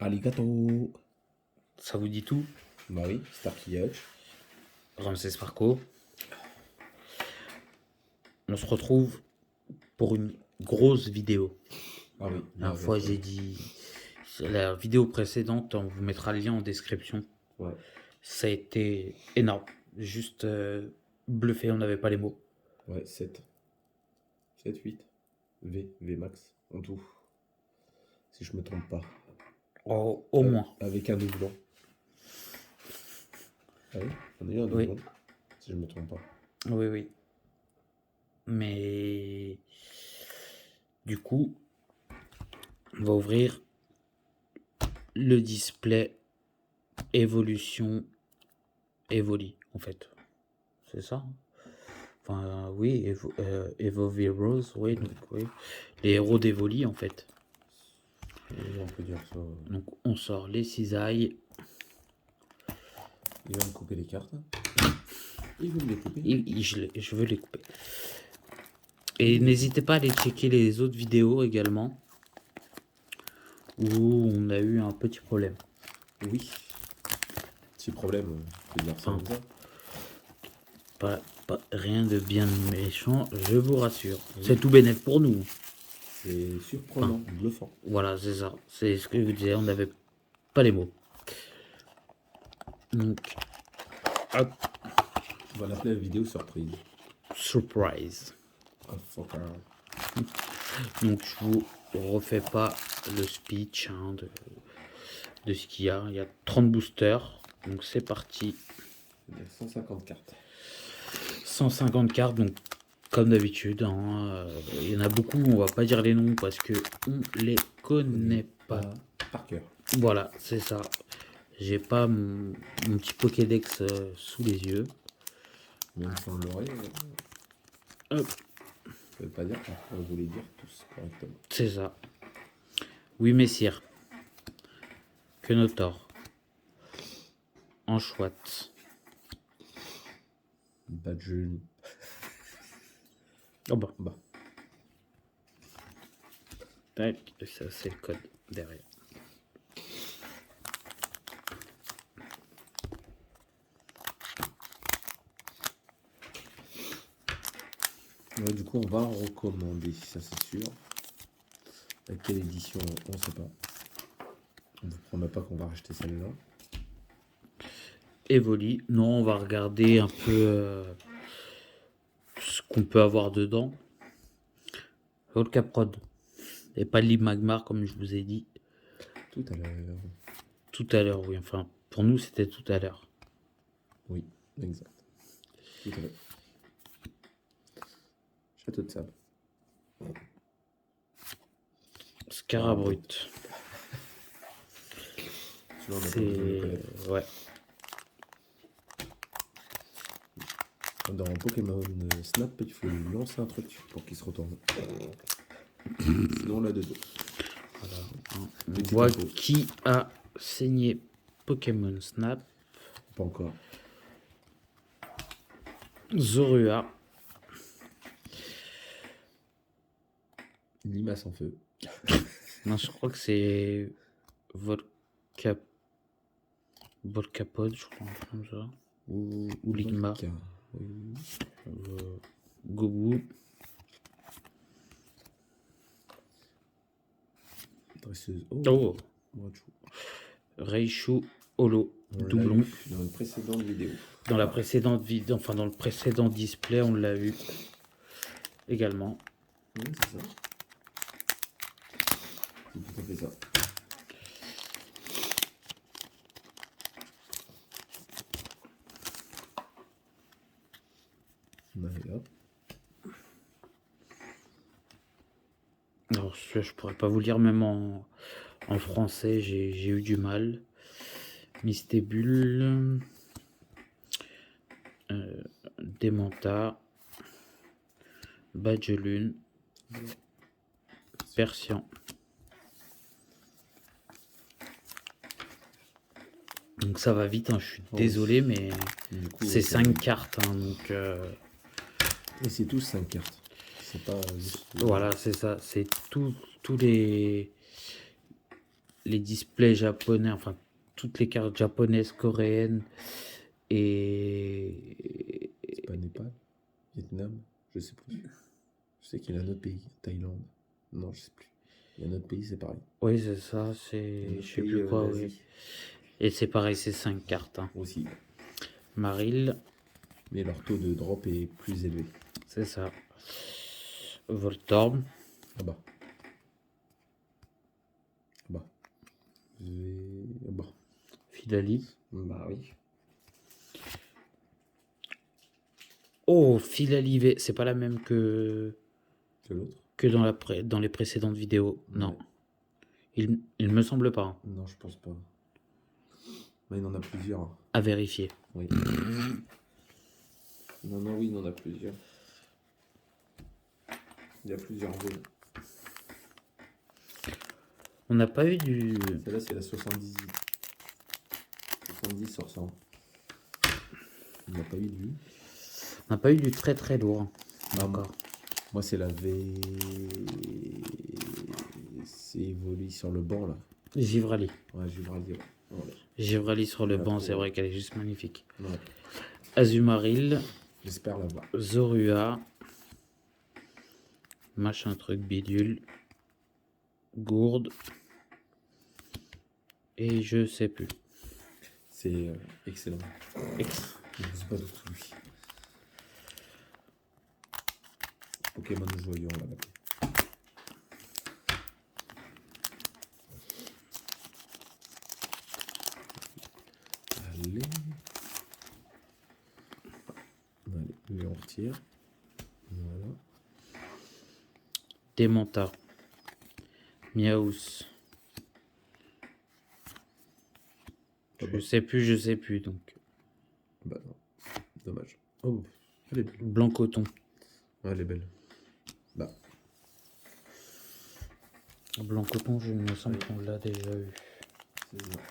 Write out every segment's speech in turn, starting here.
Arigato. Ça vous dit tout? Bah oui, Starkey Hutch. Ramsès Marco. On se retrouve pour une grosse vidéo. Ah oui. La dernière fois, j'ai dit... La vidéo précédente, on vous mettra le lien en description. Ouais. Ça a été énorme. Juste bluffé, on n'avait pas les mots. Ouais, 7. 7, 8. V max, en tout. Si je me trompe pas. Oh, au moins. Avec un doublon. Ah oui, on a eu un doublon. Oui. Si je me trompe pas. Oui, oui. Mais... Du coup, on va ouvrir le display Évolution Evoli, en fait. C'est ça? Enfin, oui, Evo Heroes, oui, donc oui. Les héros d'Evoli, en fait. Oui, on peut dire ça. Donc, on sort les cisailles. Il va me couper les cartes. Il veut me les couper. Je veux les couper. Et n'hésitez pas à aller checker les autres vidéos également, où on a eu un petit problème. Oui. Petit problème, on peut dire ça comme ça. Pas rien de bien méchant, je vous rassure. Oui. C'est tout bénéf pour nous. C'est surprenant, bluffant. Voilà, c'est ça. C'est ce que je vous disais, on n'avait pas les mots. Donc, hop. On va l'appeler la vidéo surprise. Surprise. Ah, fuck. Donc, je vous refais pas le speech hein, de ce qu'il y a. Il y a 30 boosters. Donc, c'est parti. Il y a 150 cartes. 150 cartes, donc comme d'habitude, hein, il y en a beaucoup, on va pas dire les noms parce que on les connaît pas. Par cœur. Voilà, c'est ça. J'ai pas mon petit Pokédex sous les yeux. Même sans l'oreille. Hop. Ça veut pas dire qu'on vous les dire tous correctement. C'est ça. Oui, messire. Quenotor. Anchouette. Badgeon. Oh bah. Tac, et ça c'est le code derrière. Ouais, du coup, on va recommander, ça c'est sûr. À quelle édition, on ne sait pas. On ne vous promet pas qu'on va racheter celle-là. Evoli. Non, on va regarder un peu ce qu'on peut avoir dedans. Volcaprod. Et pas le Magmar comme je vous ai dit. Tout à l'heure. Tout à l'heure, oui. Enfin, pour nous, c'était tout à l'heure. Oui, exact. Tout à l'heure. Château de sable. Scarabrut. C'est... Ouais. Dans Pokémon Snap, il faut lui lancer un truc pour qu'il se retourne. Sinon, on l'a de dos. Voilà. On voit qui a saigné Pokémon Snap. Pas encore. Zorua. Limace en feu. Non, je crois que c'est Volcapod, je crois, comme ça. Ou Ligma. Oui. Gobu. Dresseuse. Oh. Raichu Holo. Doublon. Dans une précédente vidéo. Dans la précédente vidéo, enfin dans le précédent display, on l'a eu également. Oui, c'est ça. C'est tout à fait ça. Allez, hop. Alors, je pourrais pas vous lire, même en français, j'ai eu du mal. Mystébule. Démenta. Badgelune. Persian. Donc ça va vite, hein, je suis désolé, mais c'est 5 cartes. Hein, donc, et c'est tous 5 cartes. C'est pas juste... Voilà, c'est ça. C'est tous les les displays japonais, enfin toutes les cartes japonaises, coréennes et C'est pas Népal, Vietnam, je sais plus. Je sais qu'il y a un autre pays, Thaïlande. Non, je sais plus. Il y a un autre pays, c'est pareil. oui, c'est ça, Il y a un c'est autre je sais pays plus quoi, oui. d'Asie Et c'est pareil, c'est 5 cartes. Hein. aussi. Maril, Mais leur taux de drop est plus élevé. c'est ça. Voltorb, Ah bah. Ah bah. Ah bah. Fidali. Bah oui. Oh, Fidali V, c'est pas la même que l'autre. dans les précédentes vidéos. Non. Ouais. Il me semble pas. Hein. Non, je pense pas. Mais il en a plusieurs. Hein. À vérifier. Oui. Non, oui, il en a plusieurs. Il y a plusieurs vols. On n'a pas eu du... Celle-là, c'est la 70. 70 sur 100. On n'a pas eu du... On n'a pas eu du très très lourd. D'accord. Moi, c'est la V... C'est évolué sur le banc, là. Givrali. Ouais, Givrali, ouais. Voilà. Givrali sur le Ouais, banc, trop c'est ouais. vrai qu'elle est juste magnifique. Ouais. Azumaril, J'espère l'avoir. Zorua, machin truc bidule, gourde, et je sais plus. C'est excellent. Je ne sais pas du tout lui. Pokémon joyeux, on va l'appeler. Allez. Allez, on retire. Voilà. Démenta, Miaous. Je sais plus donc. Bah non, dommage. Oh, elle est belle. Blanc coton. Ouais, elle est belle. Bah. Blanc coton, je me semble qu'on l'a déjà eu. C'est ça.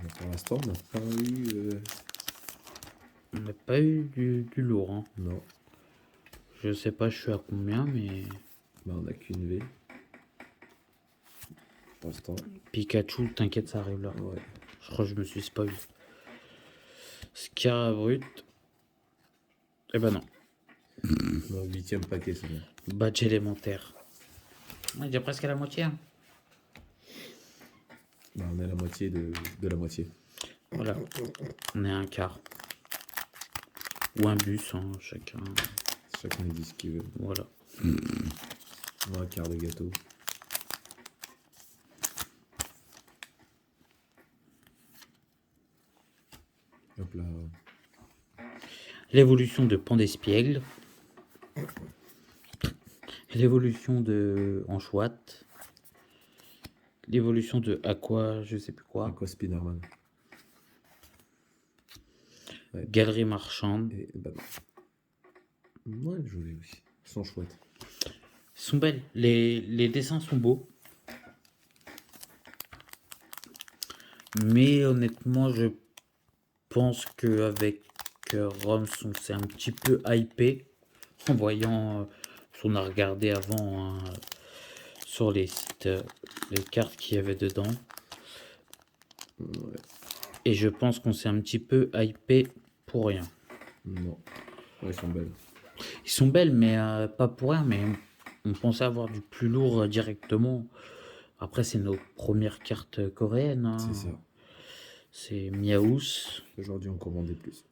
Mais pour l'instant, on n'a pas eu... On n'a pas eu du lourd. Hein. Non. Je sais pas, je suis à combien, mais... Bah, on n'a qu'une V. Pour l'instant. Pikachu, t'inquiète, ça arrive là. Ouais. Je crois que je me suis spoil. Scarabrut. Eh ben non. Le 8e paquet, c'est bon. Badge élémentaire. On est déjà presque à la moitié. Hein. Bah, on est à la moitié de la moitié. Voilà. On est à un quart. Ou un bus, hein, chacun. Chacun dit ce qu'il veut. Voilà. Moi, un quart de gâteau. Hop là. L'évolution de Pandespiègle. L'évolution de Anchouette. L'évolution de Aqua, je sais plus quoi. Aqua Spiderman. Ouais. Galerie marchande. Et bah non. Ouais, joli aussi. Ils sont chouettes. Ils sont belles. Les dessins sont beaux. Mais honnêtement, je pense qu'avec Roms, on s'est un petit peu hypé en voyant ce qu'on a regardé avant hein, sur les sites, les cartes qu'il y avait dedans. Ouais. Et je pense qu'on s'est un petit peu hypé pour rien. Non. Ouais, ils sont belles. Ils sont belles, mais pas pour rien. Mais on pensait avoir du plus lourd directement. Après, c'est nos premières cartes coréennes. Hein. C'est ça. C'est Miaous. Aujourd'hui, on commandait plus.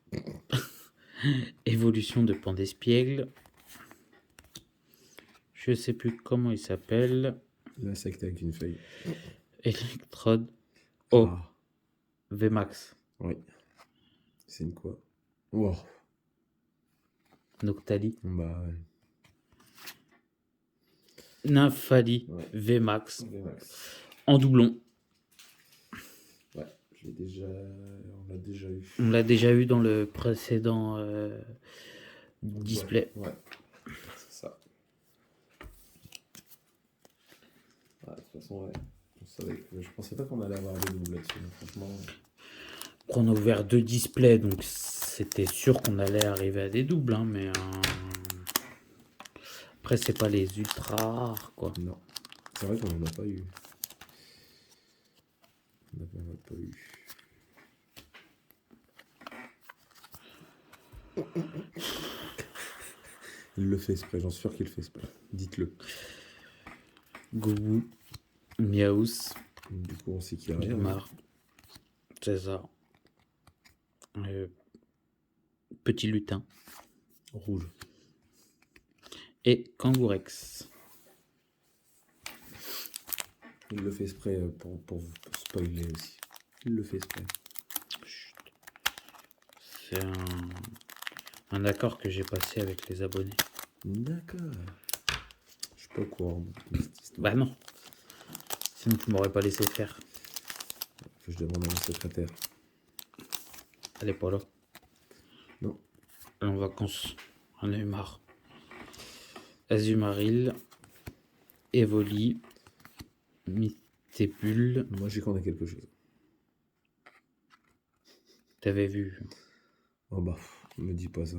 Évolution de Pandespiègle. Je sais plus comment il s'appelle. L'insecte avec une feuille. Electrode. Oh. Ah. VMAX. Oui. C'est une quoi? Wow. Noctali. Bah ouais. Nymphali. Ouais. VMAX. VMAX. En doublon. Ouais, je l'ai déjà... on l'a déjà eu. On l'a déjà eu dans le précédent display. Ouais, c'est ça. Ouais, de toute façon, ouais. Je pensais pas qu'on allait avoir des doubles là-dessus. Franchement. On a ouvert 2 displays, donc c'était sûr qu'on allait arriver à des doubles, hein, mais après, c'est pas les ultra rares, quoi. Non. C'est vrai qu'on n'en a pas eu. On n'en a pas eu. Il le fait exprès, j'en suis sûr qu'il le fait exprès. Dites-le. Goubou, Miaous, Du coup, on sait qu'il y a rien. Dumar, César, Petit Lutin Rouge. et Kangourex. Il le fait exprès pour spoiler aussi. Il le fait exprès. Chut. C'est un accord que j'ai passé avec les abonnés. D'accord. Je suis pas au courant de cette histoire. Bah non. Sinon, tu m'aurais pas laissé faire. Faut que je demande à mon secrétaire. Elle est pas là. Non. Elle est en vacances. On a eu marre. Azumaril, Evoli, Mystébule. Moi, j'y connais quelque chose. T'avais vu. Oh bah, me dis pas ça.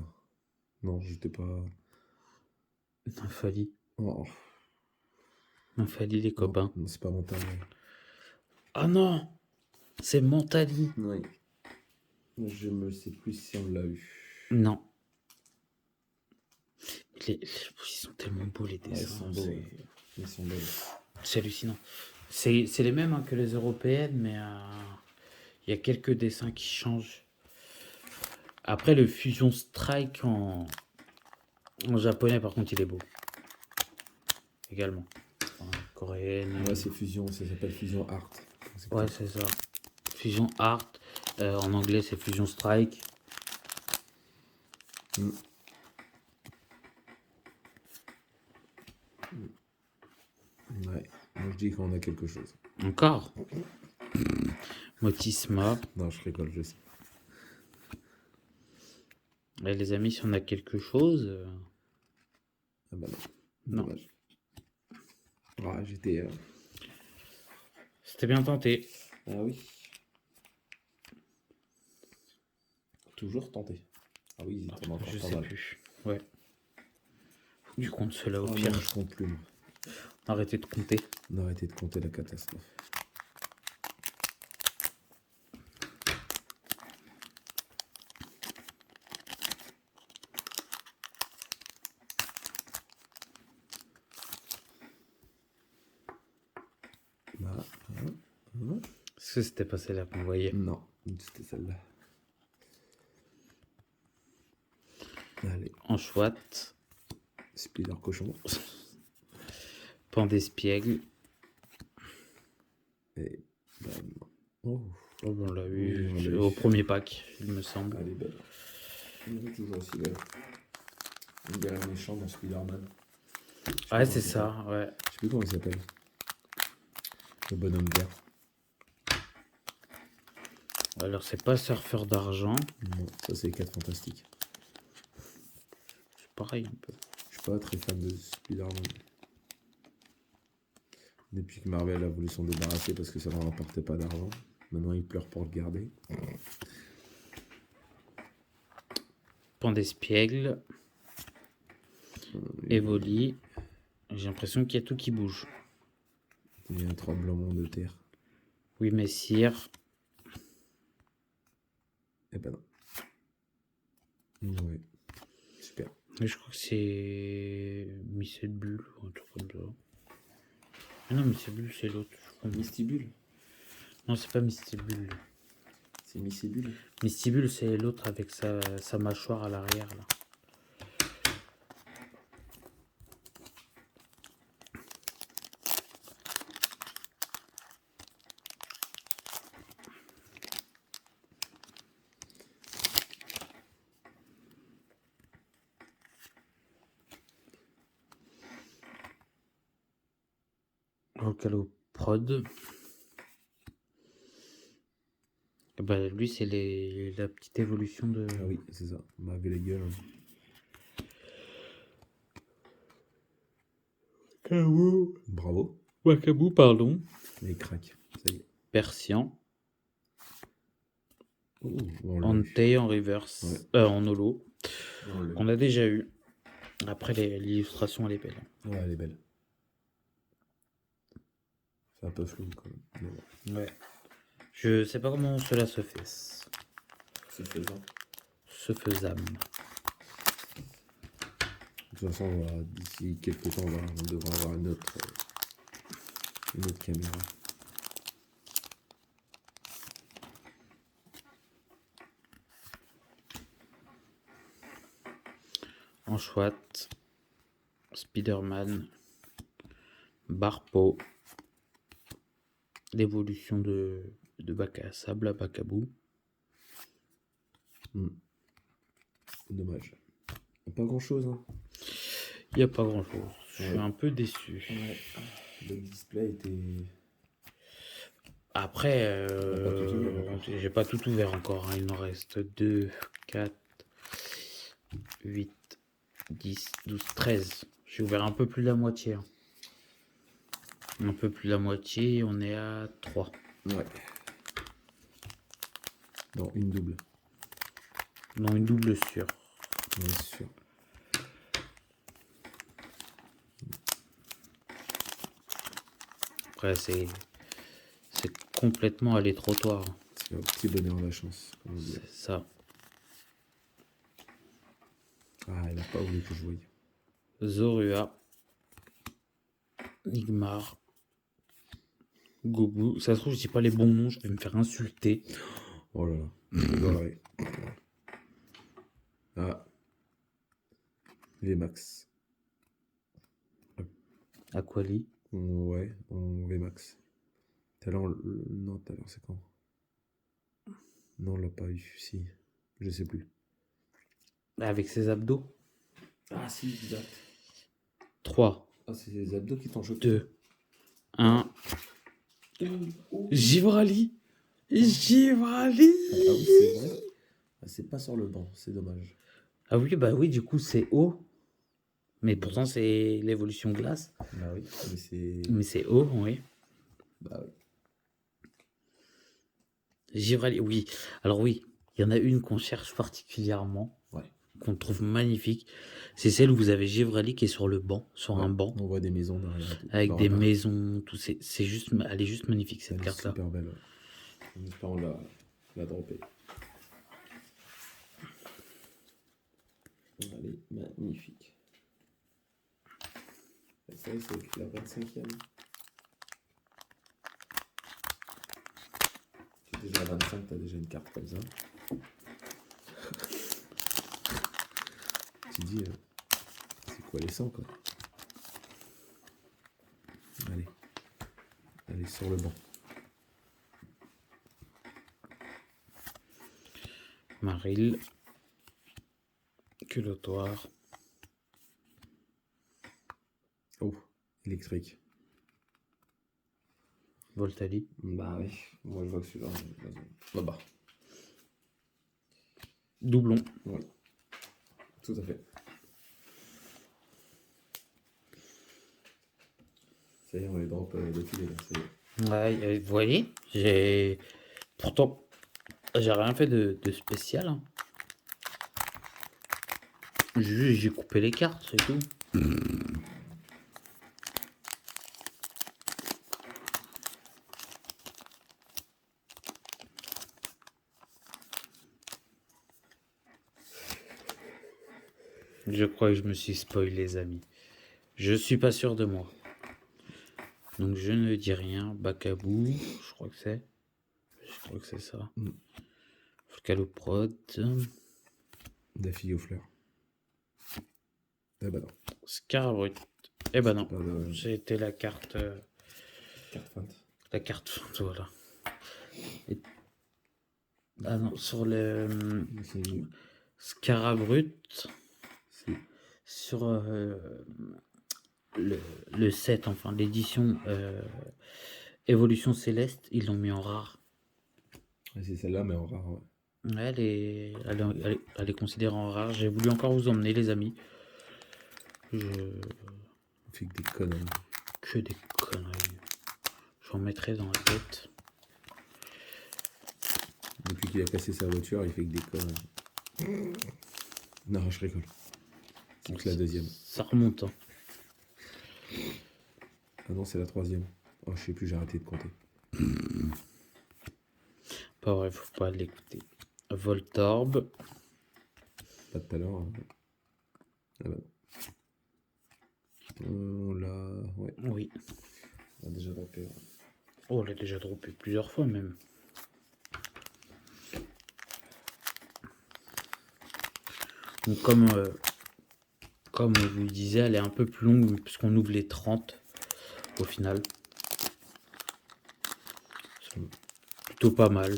Non, j'étais pas... Nymphalie. Oh, Nymphalie, les copains. non, c'est pas mon talent. Ah non! C'est Montali. Oui. Je me sais plus si on l'a eu. Non. Ils sont tellement beaux, les Ils dessins. sont beaux. Ils sont beaux. C'est hallucinant. C'est les mêmes, hein, que les européennes, mais il y a quelques dessins qui changent. Après, le Fusion Strike en japonais, par contre, il est beau. Également. Enfin, coréenne. Ouais, c'est Fusion, ça s'appelle Fusion Art. Ouais, c'est ça. Fusion Art. En anglais, c'est Fusion Strike. Mm. Ouais, moi je dis qu'on a quelque chose. Encore Motisma. Non, je rigole, je sais. Et les amis, si on a quelque chose... Ah bah non. Non. Dommage. Ouais, j'étais... C'était bien tenté. Ah oui. Toujours tenté. Ah oui, ils étaient encore Je pas sais mal. plus. Ouais. Faut que tu comptes cela au Oh pire. non, je compte plus. Moi. Arrêtez de compter. On a arrêté de compter la catastrophe. Bah, Est-ce que c'était pas celle-là qu'on voyait? non, c'était celle-là. Allez, En chouette. Spider cochon. Pandespiègle. Et bam. Oh, Oh, bon, on l'a eu Oui, on l'a eu. au premier pack, il me semble. elle est belle. Elle est toujours aussi belle. On dirait un méchant dans Spider-Man. Ouais, c'est ça, ouais. Je sais plus comment il s'appelle. Le bonhomme vert. Alors, c'est pas Surfeur d'argent. Non, ça c'est les 4 fantastiques. C'est pareil un peu. Je suis pas très fan de Spider-Man. Depuis que Marvel a voulu s'en débarrasser parce que ça ne leur rapportait pas d'argent. Maintenant, ils pleurent pour le garder. Pandespiègle. Evoli. J'ai l'impression qu'il y a tout qui bouge. Il y a un tremblement de terre. Oui, Messire. Eh ben non. Ouais. Super. Mais je crois que c'est Mystibule ou un truc comme ça. Ah non, Mystibule, c'est l'autre. je crois. Mystibule. Non, c'est pas Mystibule. C'est Mystibule. Mystibule, c'est l'autre avec sa mâchoire à l'arrière, là. Prod. Bah, lui, c'est la petite évolution de... Ah oui, c'est ça. On m'a vu les gueules. Hein. Wakabou. Bravo. Wakabou, pardon. Et il craque. Ça y est. Persian. Oh, on l'a eu. Entei en reverse, en holo, On l'a eu. qu'on a déjà eu. Après, l'illustration, elle est belle. Ouais, elle est belle. C'est un peu flou quand même. Mais bon, Ouais. Je sais pas comment cela se fait. c'est faisant. Ce faisable. De toute façon, d'ici quelques temps, on devra avoir une autre caméra. En chouette, Spider-Man, Barpo, l'évolution de bac à sable à Bacabou. Dommage. Pas grand chose, hein. Il n'y a pas grand chose. Je suis Ouais. un peu déçu. Ouais. Le display était. Après, On n'a pas tout ouvert encore. j'ai pas tout ouvert encore, hein. Il en reste 2, 4, 8, 10, 12, 13. J'ai ouvert un peu plus de la moitié, hein. Un peu plus de la moitié, on est à 3. Ouais. Non, une double. Non, une double sûre. Ouais, c'est sûr. Après, c'est complètement aller trottoir. C'est un petit bonheur de la chance, comme on dit. C'est ça. Ah, elle a pas voulu que je voie. Zorua, Nigmar, Gobu. Ça se trouve, je dis pas les bons noms, je vais me faire insulter. Oh là là. Je dois Ah. VMAX. Aquali. Ouais, en VMAX. Tout à l'heure, non, tout à l'heure, c'est quand? Non, on l'a pas eu. Si. Je sais plus. Avec ses abdos. Ah, si, exact. 3, Ah, c'est les abdos qui t'ont choqué. 2, 1. Givrali. Givrali. Ah oui, c'est vrai. Ah, c'est pas sur le banc, c'est dommage. Ah oui, bah oui, du coup, c'est haut. Mais pourtant, c'est l'évolution glace. Bah oui, mais c'est. Mais c'est haut, oui. Bah oui. Givrali, oui. Alors oui, il y en a une qu'on cherche particulièrement, Ouais. qu'on trouve magnifique. C'est celle où vous avez Givrali qui est sur le banc, sur un banc, On voit des maisons derrière. Tout. avec Dans des la- maisons, tout. C'est juste, elle est juste magnifique cette Elle est carte-là. super belle. Ouais. En espérant la dropper. Elle est magnifique. Et ça, c'est la 25e. Tu es déjà à 25, t'as déjà une carte comme ça. Tu dis, c'est quoi les 100 quoi? Allez. Allez, sur le banc. Maril, Culottoir, Oh, électrique. Voltali. Bah oui, moi je vois que celui-là. Bah. Doublon. Oui, tout à fait. Ça y est, on les drop d'affilée là, ça y est. Ouais, vous voyez, pourtant, j'ai rien fait de spécial, hein. Juste, j'ai coupé les cartes, c'est tout. Je crois que je me suis spoil, les amis. Je suis pas sûr de moi. Donc je ne dis rien. Bacabou, je crois que c'est. Je crois que c'est ça. Scaloprod. Daffy aux fleurs. Eh bah non. Scarabrut. Eh ben non. Pas de C'était la carte. carte feinte. La carte feinte, voilà. Ah non, sur le C'est Scarabrut. c'est- Sur le 7, enfin l'édition Évolution Céleste, ils l'ont mis en rare. c'est celle-là, mais en rare. Ouais. Ouais, elle est considérée en rare. J'ai voulu encore vous emmener, les amis. On fait que des conneries. Que des conneries. J'en mettrai dans la tête. Depuis qu'il a cassé sa voiture, il fait que des connes. Non, je rigole. C'est que la deuxième. Ça remonte. Hein. Ah non, c'est la troisième. Oh, je sais plus, j'ai arrêté de compter. Pas vrai, faut pas l'écouter. Voltorb. Pas tout à l'heure. Hein. Ah bah. On l'a. Ouais, Oui. on a déjà droppé. Oh, on l'a déjà droppé plusieurs fois même. Donc comme je vous le disais, elle est un peu plus longue puisqu'on ouvre les 30 au final. C'est plutôt pas mal.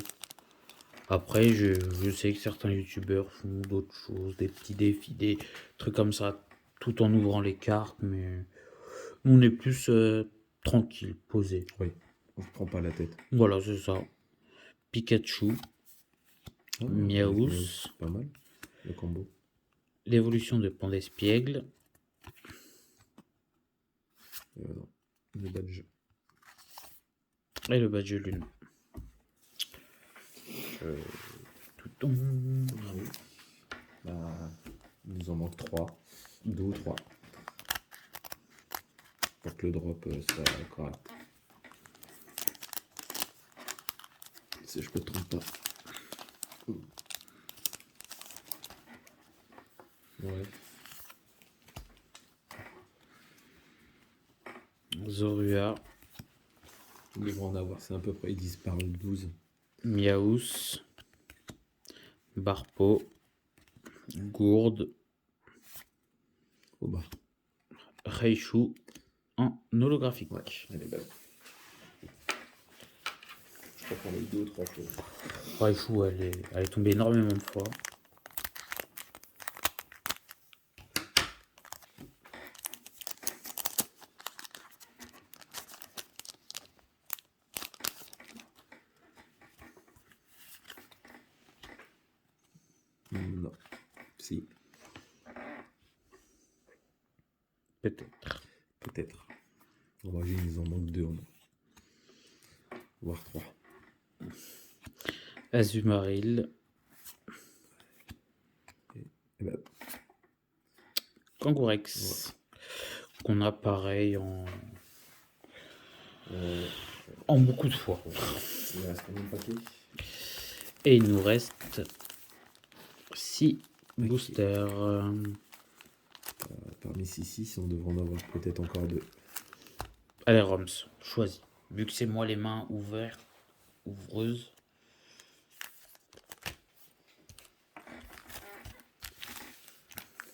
Après, je sais que certains youtubeurs font d'autres choses, des petits défis, des trucs comme ça, tout en ouvrant les cartes, mais on est plus tranquille, posé. Oui, on se prend pas la tête. Voilà, c'est ça. Pikachu, Ah, Miaous, pas mal, le combo. l'évolution de Pandespiègle, Non, le badge. et le badge lune. Tout tombe. Ah oui. Bah, il nous en manque 3. 2 ou 3. Pour que le drop soit correct. Si je peux te tromper pas. Ouais. Zorua, Ils vont en avoir, c'est à peu près, ils disent par le 12. Miaous, Barpo, Gourde, Au bas. Raichu en holographique. Ouais, elle est belle. Je crois qu'on a eu 2 ou 3 fois. Raichu, elle est tombée énormément de fois. Non. Si. Peut-être. Peut-être. On va dire qu'ils en manquent 2 au moins. Voire 3. Azumarill, Et ben, Kangourex, qu'on a pareil en beaucoup de fois. il reste combien de paquets? Et il nous reste 6 boosters. Parmi ces 6, on devrait en avoir peut-être encore 2. Allez, Roms, choisis. Vu que c'est moi les mains ouvertes, ouvreuses.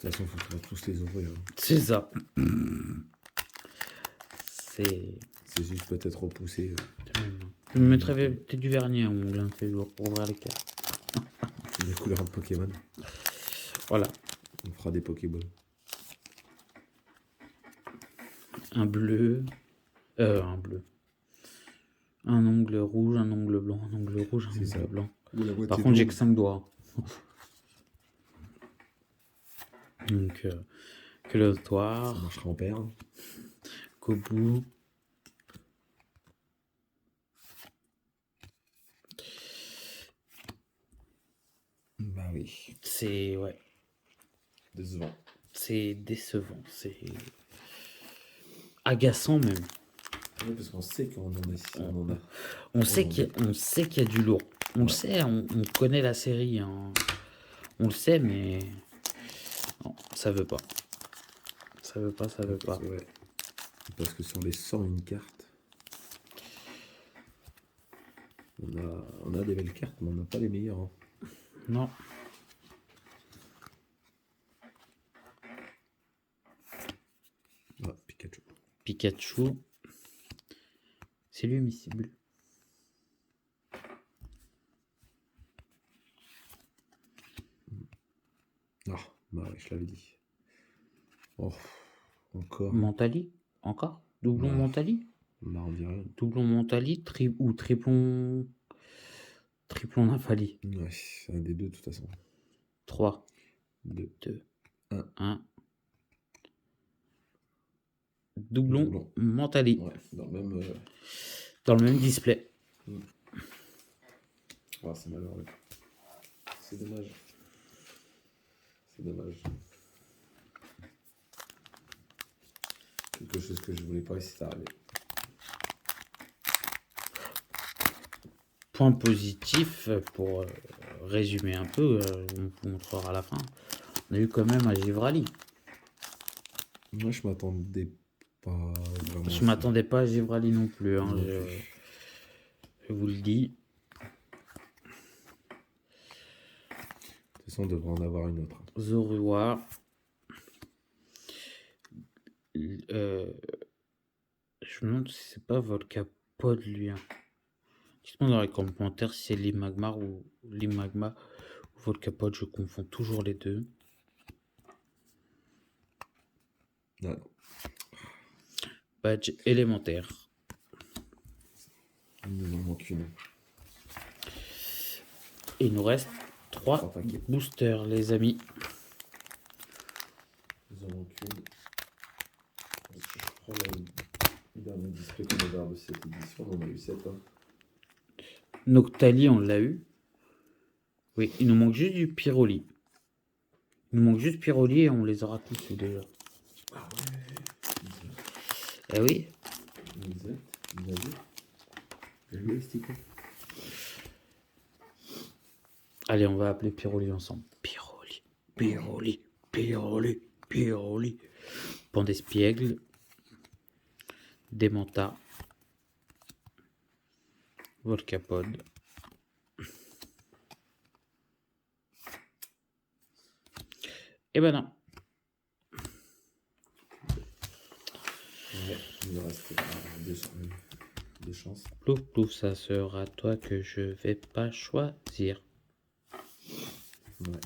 De toute façon, il faut qu'on va tous les ouvrir. Hein. C'est ça. C'est juste peut-être repousser. Je me mettrais peut-être du vernis à ongles, c'est lourd pour ouvrir les cartes. Les couleurs de Pokémon. Voilà. On fera des Pokéballs. Un bleu. Un bleu. Un ongle rouge, un ongle blanc, un ongle rouge, un ongle blanc. Par contre, j'ai que 5 doigts. Donc, Clotoire. Ça marchera en paire. Kobu. Bah oui. C'est. Ouais. Décevant. C'est décevant. C'est. Agaçant même. Oui, parce qu'on sait qu'on en a. On sait qu'il y a du lourd. On le sait, on connaît la série. Hein. On le sait, mais. Non, ça veut pas. Ça veut pas. Ouais. Parce que sur les 101 cartes, on a des belles cartes, mais on n'a pas les meilleures. Hein. Non. Ah, Pikachu. Pikachu. C'est lui, miscible. Ah, bah ouais, je l'avais dit. Oh, encore. Mentali. Encore. Doublon Mentali. Bah, on dirait. Doublon Mentali ou triplon Nymphali. Ouais, c'est un des deux de toute façon. 3, 2, 1. Doublon Mentali. Ouais, dans le même display. Oh, c'est malheureux. C'est dommage. C'est dommage. Quelque chose que je voulais pas et c'est arrivé. Point positif, pour résumer un peu, on vous montrera à la fin. On a eu quand même un Givrali. Moi, je m'attendais pas vraiment. Je m'attendais pas à Givrali non plus. Hein, Non plus. je vous le dis. De toute façon, on devrait en avoir une autre. Zorua. Je me demande si c'est pas Volcapod lui. Hein. Dites-moi dans les commentaires si c'est Limagma ou Volcapod, je confonds toujours les deux. Ah, non. Badge élémentaire. Il nous en manque une. Et il nous reste 3 paquets. boosters, les amis. Il nous en manque une. Je prends le dernier display qu'on a de cette édition. On en a eu 7. Hein. Noctali, on l'a eu. Oui, il nous manque juste du Pyroli. Il nous manque juste Pyroli et on les aura tous eu déjà. Ah ouais. Eh oui. Allez, on va appeler Pyroli ensemble. Pyroli, Pyroli, Pyroli, Pyroli. Pandespiègle. Démenta. Volcapod. Et ben non. Ouais, il nous reste deux chances. Plouf, plouf, ça sera toi que je vais pas choisir. Ouais.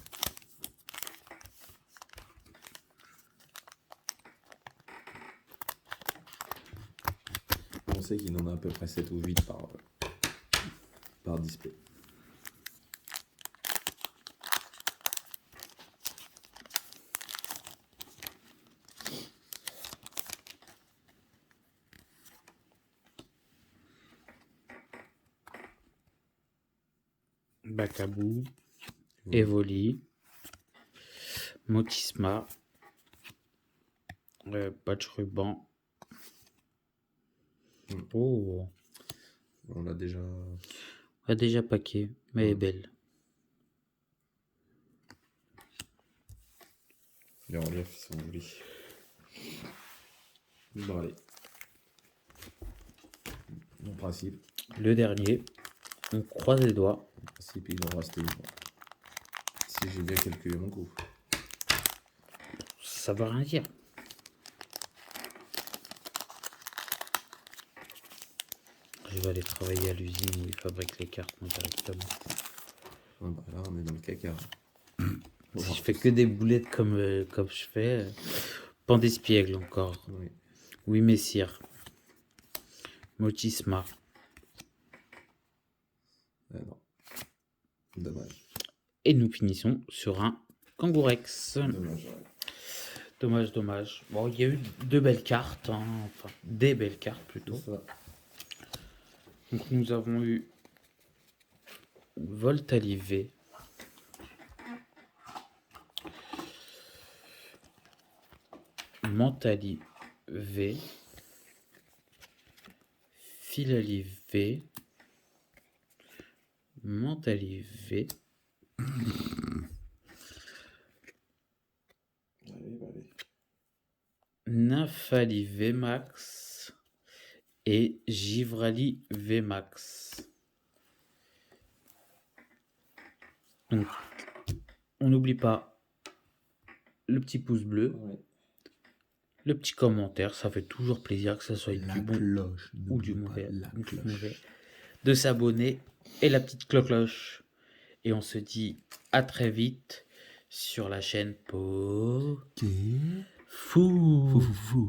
On sait qu'il en a à peu près 7 ou 8 par display. Bacabou, Evoli, Motisma, Patch Ruban. Oh, On l'a déjà. on a déjà paquet, mais elle est belle. Les reliefs sont jolis. Bon, allez. En principe. Le dernier, on croise les doigts. En principe, il en reste une. Si j'ai bien calculé mon coup. Ça veut rien dire. Je vais aller travailler à l'usine où ils fabriquent les cartes moi, directement. Ah bah là, on est dans le caca. Si je fais que des boulettes comme je fais. Pandespiègle encore. Oui. Oui, messire. Motisma. Ah non. Dommage. Et nous finissons sur un Kangourex. Dommage, ouais. Dommage, dommage. Bon, il y a eu 2 belles cartes. Hein. Enfin, des belles cartes plutôt. Ça. Donc nous avons eu Voltalivé. Mentalivé. Filalivé. Mentalivé. Allez. Nymphali Vmax et Givrali Vmax. Donc, on n'oublie pas le petit pouce bleu, Ouais. le petit commentaire, ça fait toujours plaisir que ça soit du bon cloche, ou du mauvais, de s'abonner et la petite cloche. Et on se dit à très vite sur la chaîne Fou. Fou.